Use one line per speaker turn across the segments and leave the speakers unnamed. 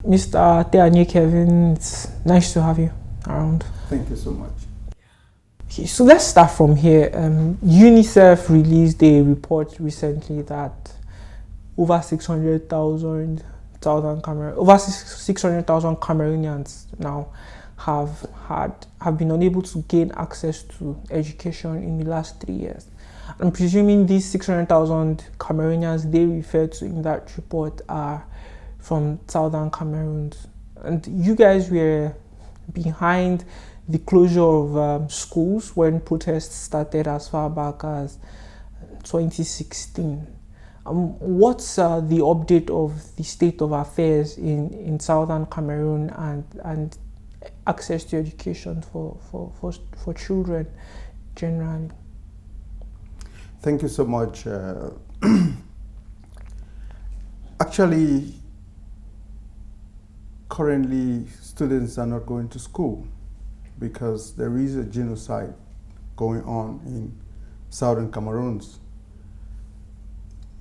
Mr. Teanye Kevin, it's nice to have you around.
Thank you so much.
Okay, so let's start from here. UNICEF released a report recently that over 600,000 Cameroonians now have been unable to gain access to education in the last 3 years. I'm presuming these 600,000 Cameroonians they refer to in that report are from southern Cameroon. And you guys were behind the closure of schools when protests started as far back as 2016. What's the update of the state of affairs in southern Cameroon and access to education for children generally?
Thank you so much. Actually, currently students are not going to school because there is a genocide going on in southern Cameroon.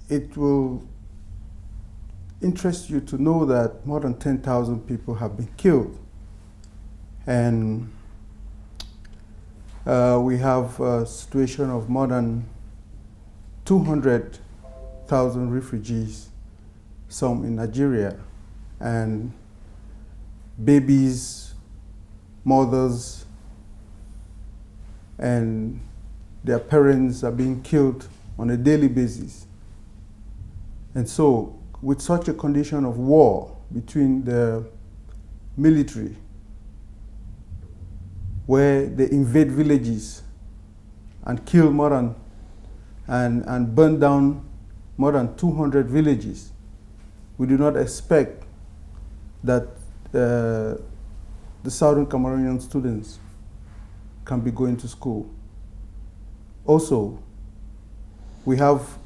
It will interest you to know that more than 10,000 people have been killed. And we have a situation of more than 200,000 refugees, some in Nigeria, and babies, mothers, and their parents are being killed on a daily basis. And so, with such a condition of war between the military, where they invade villages and kill more than and burn down more than 200 villages, we do not expect that the southern Cameroonian students can be going to school. Also, we have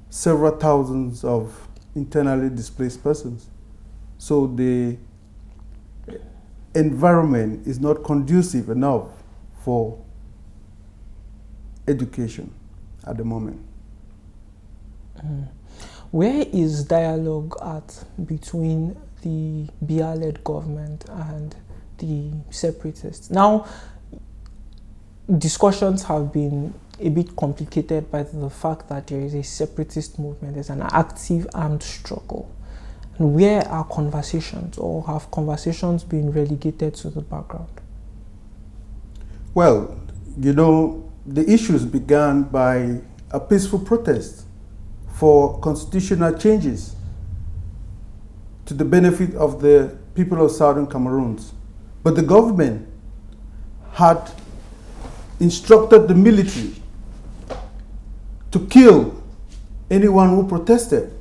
several thousands of internally displaced persons. So the environment is not conducive enough for education at the moment.
Where is dialogue at between the Biya-led government and the separatists? Now, discussions have been a bit complicated by the fact that there is a separatist movement, there's an active armed struggle. And where are conversations, or have conversations been relegated to the background?
Well, you know, the issues began by a peaceful protest for constitutional changes to the benefit of the people of southern Cameroon. But the government had instructed the military to kill anyone who protested,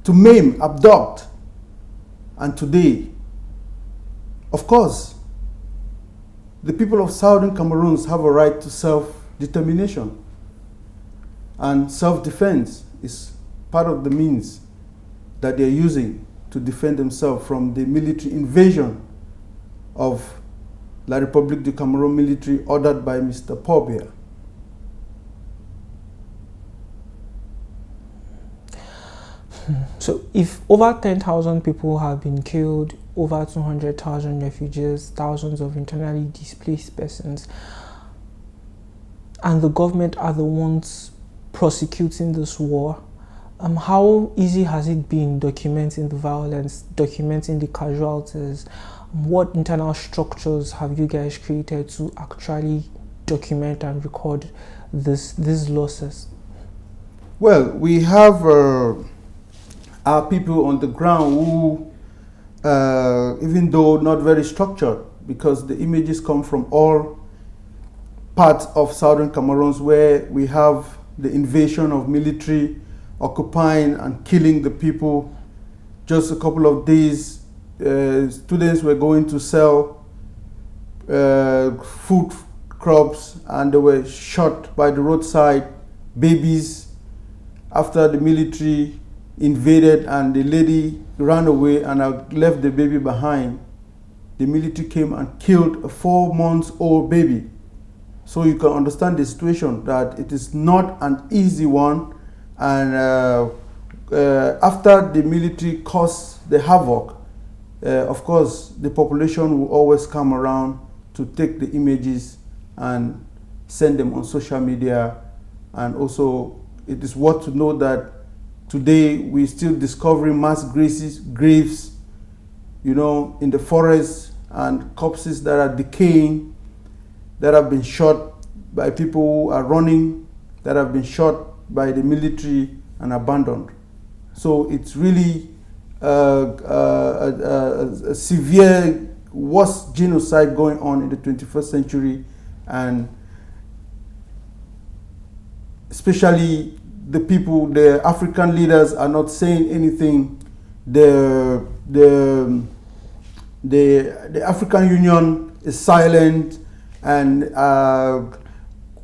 to maim, abduct. And today, of course, the people of southern Cameroon have a right to self-determination. And self-defense is part of the means that they're using to defend themselves from the military invasion of La République du Cameroon military ordered by Mr. Biya.
So if over 10,000 people have been killed, over 200,000 refugees, thousands of internally displaced persons, and the government are the ones prosecuting this war, how easy has it been documenting the violence, documenting the casualties? What internal structures have you guys created to actually document and record these losses?
Well, we have our people on the ground who, even though not very structured, because the images come from all parts of southern Cameroon where we have the invasion of military occupying and killing the people. Just a couple of days, students were going to sell food crops and they were shot by the roadside. Babies, after the military invaded and the lady ran away and left the baby behind, the military came and killed a 4-month-old baby. So you can understand the situation, that it is not an easy one, and after the military caused the havoc, of course, the population will always come around to take the images and send them on social media. And also, it is worth to know that today we're still discovering mass graves, you know, in the forests, and corpses that are decaying, that have been shot by people who are running, that have been shot by the military and abandoned. So it's really a severe, worst genocide going on in the 21st century, and especially the people, the African leaders are not saying anything. The African Union is silent, and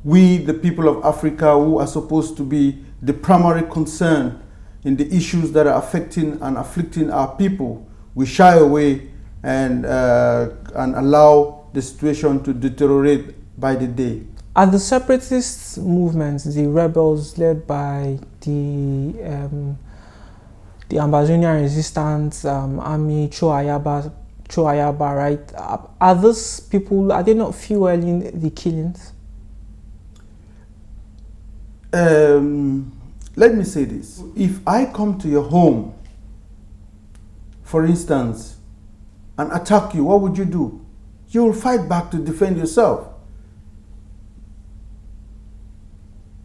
we, the people of Africa, who are supposed to be the primary concern in the issues that are affecting and afflicting our people, we shy away and allow the situation to deteriorate by the day.
Are the separatist movements, the rebels led by the Amazonian Resistance Army, Choayaba, right? Are those people, are they not fueling the killings?
Let me say this. If I come to your home, for instance, and attack you, what would you do? You will fight back to defend yourself.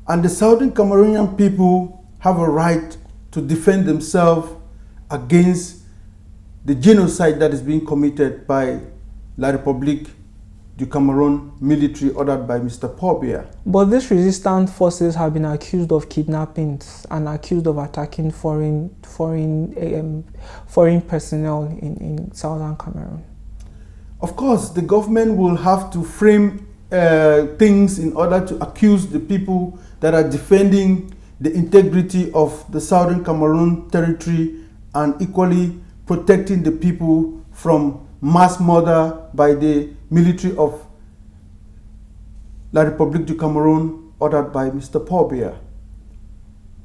And the Southern Cameroonian people have a right to defend themselves against the genocide that is being committed by La République du Cameroon military ordered by Mr. Biya.
But these resistance forces have been accused of kidnappings and accused of attacking foreign personnel in southern Cameroon.
Of course, the government will have to frame things in order to accuse the people that are defending the integrity of the southern Cameroon territory and equally protecting the people from mass murder by the military of La République du Cameroon ordered by Mr. Biya.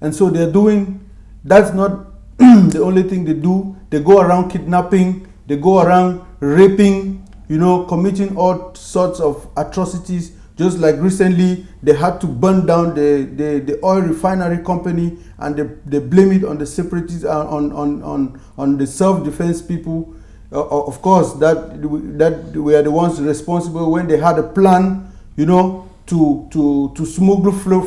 And so they're doing, that's not the only thing they do. They go around kidnapping, they go around raping, you know, committing all sorts of atrocities. Just like recently, they had to burn down the oil refinery company, and they blame it on the separatists, on the self-defense people. Of course, that we are the ones responsible when they had a plan, you know, to smuggle fuel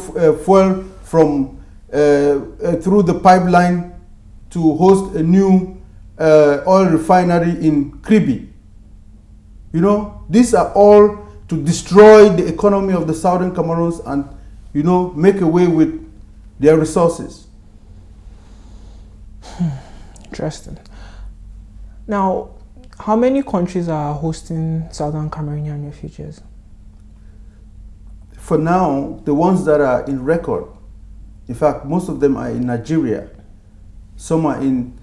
from through the pipeline to host a new oil refinery in Kribi. You know, these are all to destroy the economy of the southern Cameroons and, you know, make away with their resources.
Interesting. Now, how many countries are hosting southern Cameroonian refugees?
For now, the ones that are in record, in fact, most of them are in Nigeria. Some are in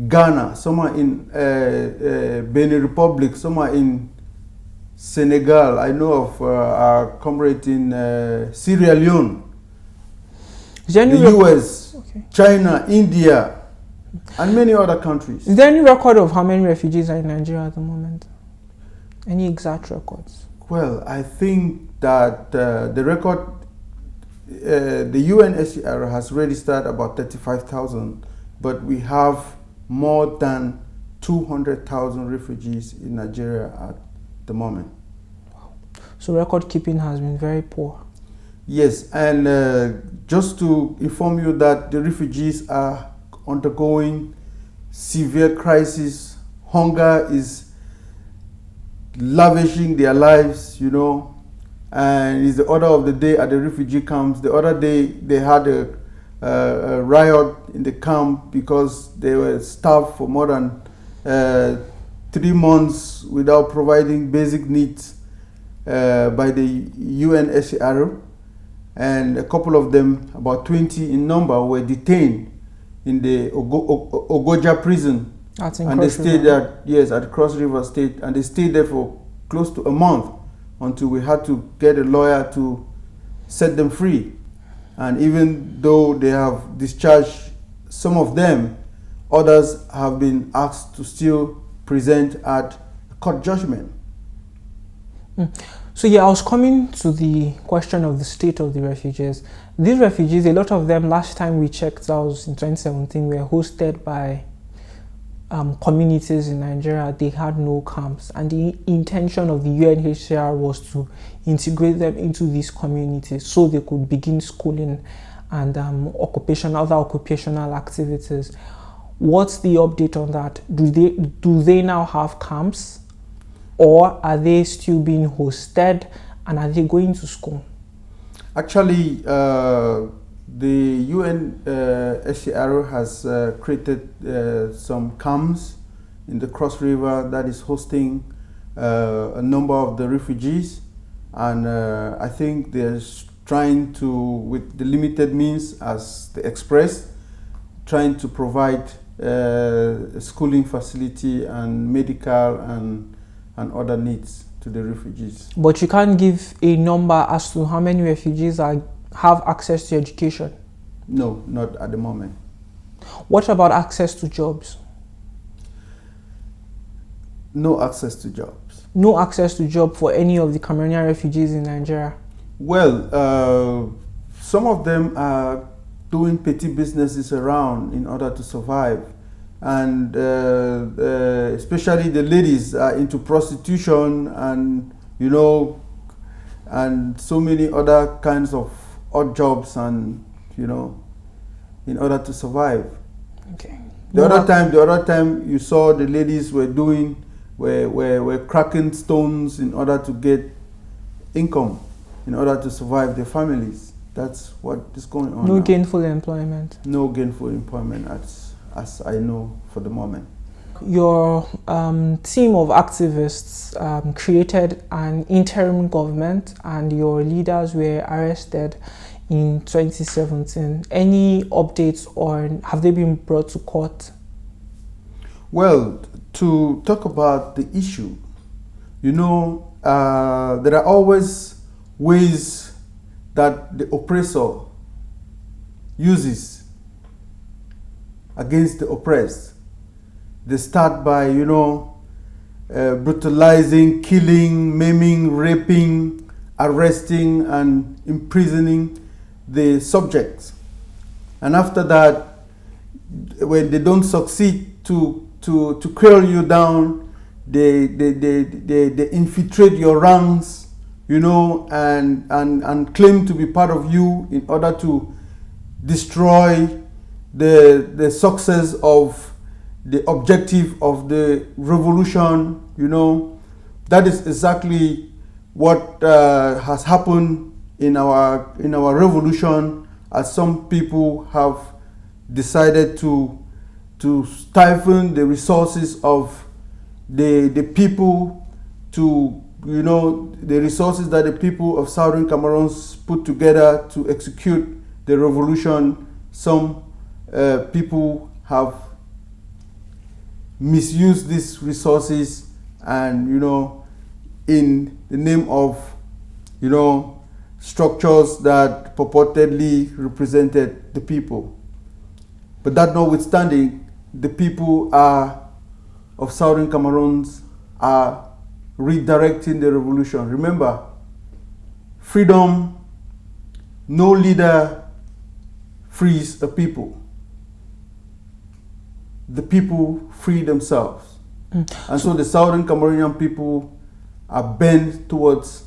Ghana, some are in Benin Republic, some are in Senegal. I know of our comrade in Sierra Leone, the US, okay, China, India, and many other countries.
Is there any record of how many refugees are in Nigeria at the moment? Any exact records?
Well, I think that the record, the UNHCR has registered about 35,000, but we have more than 200,000 refugees in Nigeria at the moment.
Wow. So record keeping has been very poor.
Yes, and just to inform you that the refugees are undergoing severe crisis. Hunger is lavishing their lives, you know, and it's the order of the day at the refugee camps. The other day they had a riot in the camp because they were starved for more than 3 months without providing basic needs by the UNHCR, and a couple of them, about 20 in number, were detained in the Ogoja prison.
That's in
and
Cross
they stayed
River.
there, yes, at Cross River State, and they stayed there for close to a month until we had to get a lawyer to set them free. And even though they have discharged some of them, others have been asked to still present at court judgment.
So yeah, I was coming to the question of the state of the refugees. These refugees, a lot of them, last time we checked, that was in 2017, were hosted by communities in Nigeria. They had no camps, and the intention of the UNHCR was to integrate them into these communities so they could begin schooling and other occupational activities. What's the update on that? Do they now have camps, or are they still being hosted, and are they going to school?
Actually, the UNHCR has created some camps in the Cross River that is hosting a number of the refugees, and I think they're trying to, with the limited means as they expressed, trying to provide a schooling facility and medical and other needs to the refugees.
But you can't give a number as to how many refugees have access to education?
No, not at the moment.
What about access to jobs?
No access to jobs.
No access to job for any of the Cameroonian refugees in Nigeria?
Well, some of them are doing petty businesses around in order to survive. And especially the ladies are into prostitution and, you know, and so many other kinds of odd jobs, and, you know, in order to survive.
Okay.
The other time you saw the ladies were cracking stones in order to get income, in order to survive their families. That's what is going on.
No
now.
gainful employment.
No gainful employment as I know for the moment.
Your team of activists created an interim government, and your leaders were arrested in 2017. Any updates, or have they been brought to court?
Well, to talk about the issue, you know, there are always ways that the oppressor uses against the oppressed. They start by, you know, brutalizing, killing, maiming, raping, arresting, and imprisoning the subjects. And after that, when they don't succeed to curl you down, they infiltrate your ranks, you know, and claim to be part of you in order to destroy the success of the objective of the revolution. You know, that is exactly what has happened in our revolution, as some people have decided to stifle the resources of the people, to, you know, the resources that the people of Southern Cameroon put together to execute the revolution. Some people have misused these resources, and, you know, in the name of, you know, structures that purportedly represented the people. But that notwithstanding, the people of Southern Cameroon are redirecting the revolution. Remember, freedom, no leader frees a people. The people free themselves. And so the Southern Cameroonian people are bent towards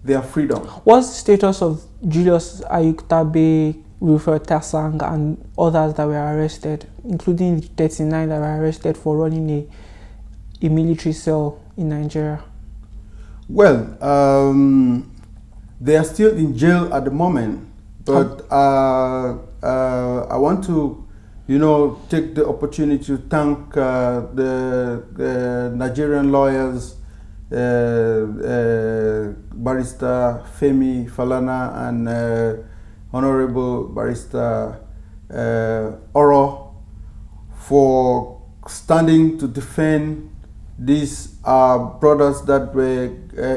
their freedom.
What's the status of Julius Ayuktabe, Wilfred Tassang, and others that were arrested, including the 39 that were arrested for running a military cell in Nigeria?
Well, they are still in jail at the moment, but I want to, you know, take the opportunity to thank the Nigerian lawyers, Barrister Femi Falana and Honorable Barrister Oro, for standing to defend these brothers that were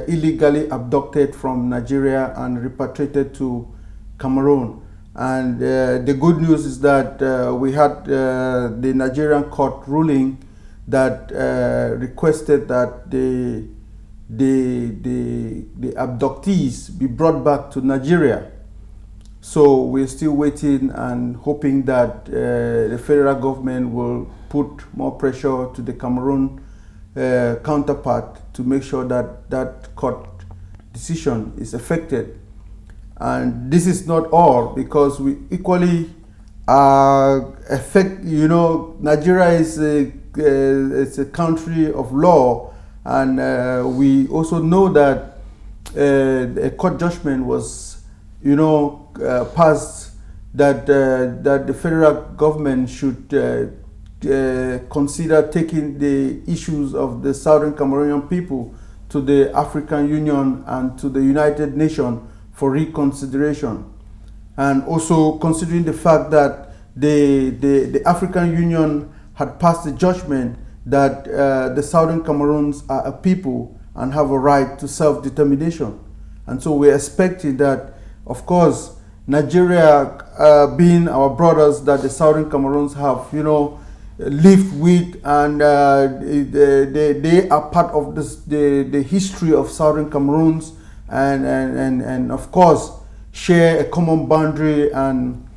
illegally abducted from Nigeria and repatriated to Cameroon. And the good news is that we had the Nigerian court ruling that requested that the abductees be brought back to Nigeria. So we're still waiting and hoping that the federal government will put more pressure to the Cameroon counterpart to make sure that that court decision is effected. And this is not all, because we equally Nigeria is it's a country of law, and we also know that a court judgment was passed that the federal government should consider taking the issues of the Southern Cameroonian people to the African Union and to the United Nations for reconsideration. And also considering the fact that the African Union had passed a judgment that the Southern Cameroons are a people and have a right to self-determination. And so we're expecting that, of course, Nigeria being our brothers that the Southern Cameroons have, lived with, and they are part of the history of Southern Cameroons, and of course share a common boundary, and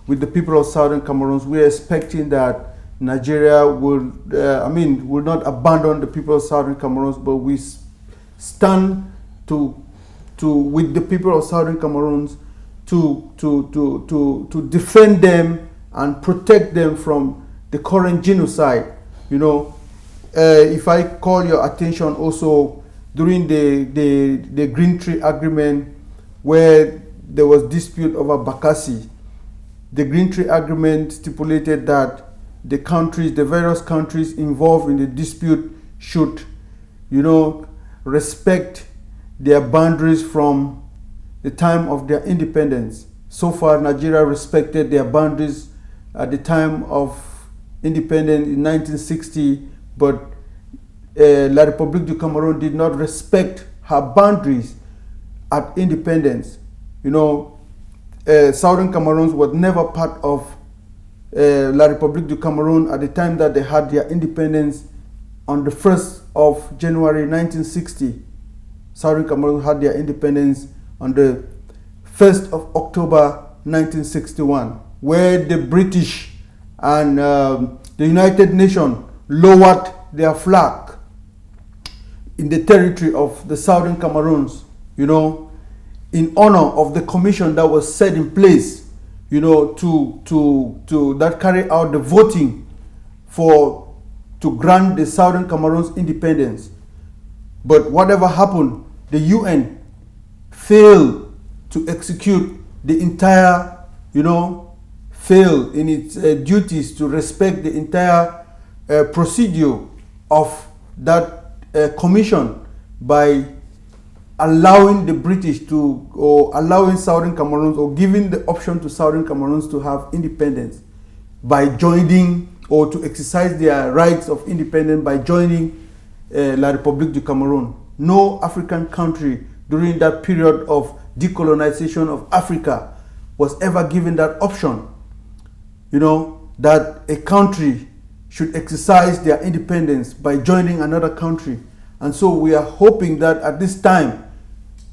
with the people of Southern Cameroons. We are expecting that Nigeria will not abandon the people of Southern Cameroons, but we stand with the people of Southern Cameroons to defend them and protect them from the current genocide. If I call your attention also during the Green Tree Agreement, where there was dispute over Bakassi, the Green Tree Agreement stipulated that the various countries involved in the dispute should, respect their boundaries from the time of their independence. So far, Nigeria respected their boundaries at the time of independence in 1960, but La République du Cameroon did not respect her boundaries at independence. Southern Cameroons was never part of La République du Cameroon at the time that they had their independence on the 1st of January 1960. Southern Cameroon had their independence on the 1st of October 1961, where the British and the United Nations lowered their flag in the territory of the Southern Cameroons, in honor of the commission that was set in place, that carry out the voting to grant the Southern Cameroons independence. But whatever happened, the UN failed to execute the entire, failed in its duties to respect the entire procedure of that commission by allowing the British allowing Southern Cameroons, or giving the option to Southern Cameroons to have independence by joining, or to exercise their rights of independence by joining La République du Cameroon. No African country during that period of decolonization of Africa was ever given that option, that a country should exercise their independence by joining another country. And so we are hoping that at this time,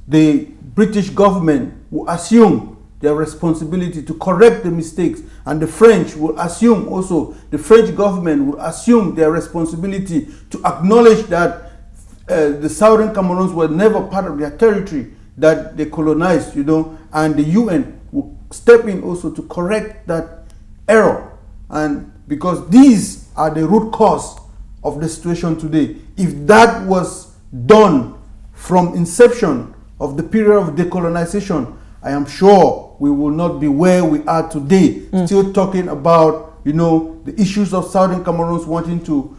the British government will assume their responsibility to correct the mistakes, and the French will assume also, the French government will assume their responsibility to acknowledge that the Southern Cameroons were never part of their territory that they colonized, and the UN will step in also to correct that error. And because these are the root cause of the situation today. If that was done from inception of the period of decolonization, I am sure we will not be where we are today, still talking about, the issues of Southern Cameroons wanting to,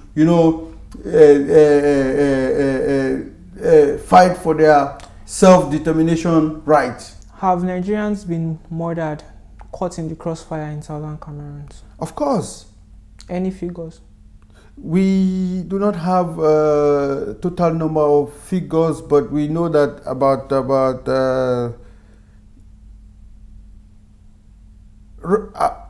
fight for their self-determination rights.
Have Nigerians been murdered, caught in the crossfire in Southern Cameroon?
Of course.
Any figures?
We do not have a total number of figures, but we know that about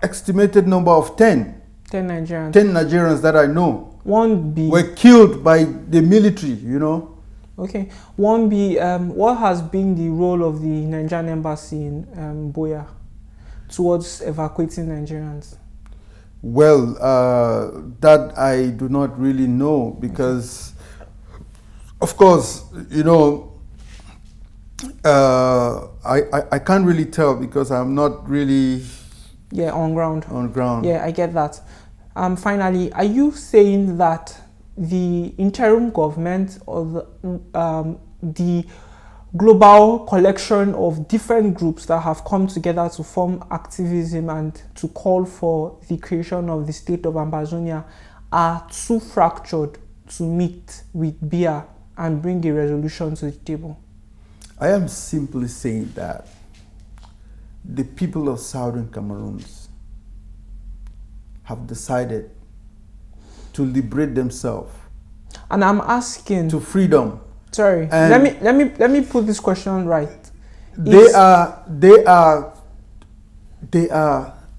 estimated number of 10.
10 Nigerians.
10 Nigerians that I know were killed by the military, you know.
Okay. What has been the role of the Nigerian embassy in Biya towards evacuating Nigerians?
Well, that I do not really know because, of course, you know, I can't really tell because I'm not really
on ground.
On ground.
Yeah, I get that. Finally, are you saying that the interim government or the global collection of different groups that have come together to form activism and to call for the creation of the state of Ambazonia are too fractured to meet with Biya and bring a resolution to the table?
I am simply saying that the people of Southern Cameroon have decided to liberate themselves.
And I'm asking
to freedom.
Sorry, let me put this question right.
They are.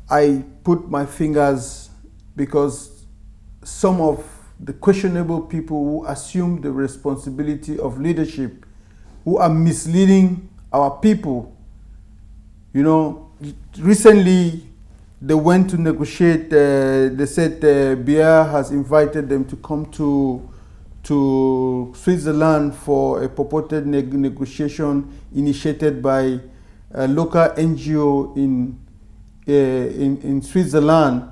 I put my fingers because some of the questionable people who assume the responsibility of leadership, who are misleading our people. You know, recently they went to negotiate. They said Biya has invited them to come to Switzerland for a purported negotiation initiated by a local NGO in Switzerland.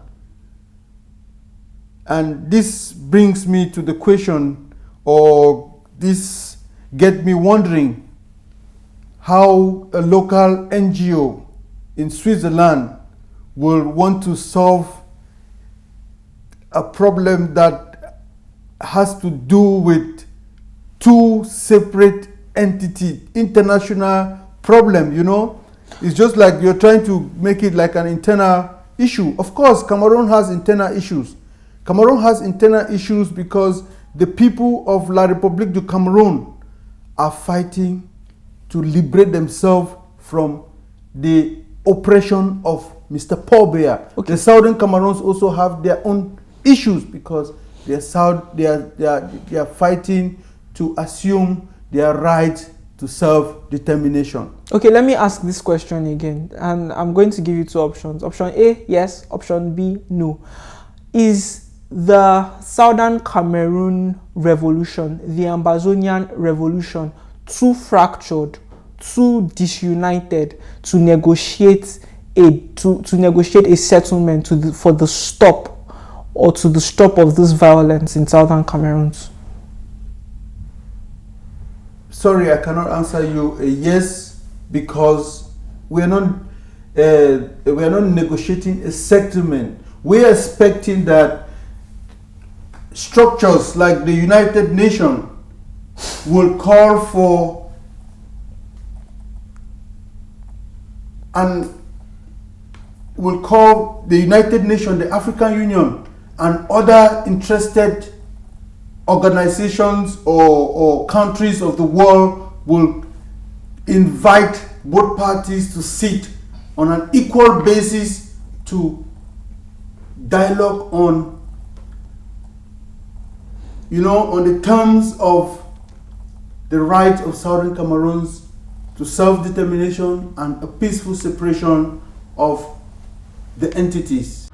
And this brings me to the question, or this get me wondering, how a local NGO in Switzerland will want to solve a problem that has to do with two separate entities, international problem, you know. It's just like you're trying to make it like an internal issue. Of course, Cameroon has internal issues. Cameroon has internal issues because the people of La République du Cameroon are fighting to liberate themselves from the oppression of Mr. Paul Biya. Okay. The Southern Cameroons also have their own issues because they are fighting to assume their right to self-determination.
Okay, let me ask this question again, and I'm going to give you two options. Option A, yes. Option B, no. Is the Southern Cameroon revolution, the Ambazonian revolution, too fractured, too disunited to negotiate a settlement for the stop of this violence in Southern Cameroon?
Sorry, I cannot answer you a yes, because we are not negotiating a settlement. We are expecting that structures like the United Nations will call for and will call the United Nations, the African Union, and other interested organizations or countries of the world will invite both parties to sit on an equal basis to dialogue on, on the terms of the right of Southern Cameroons to self-determination and a peaceful separation of the entities.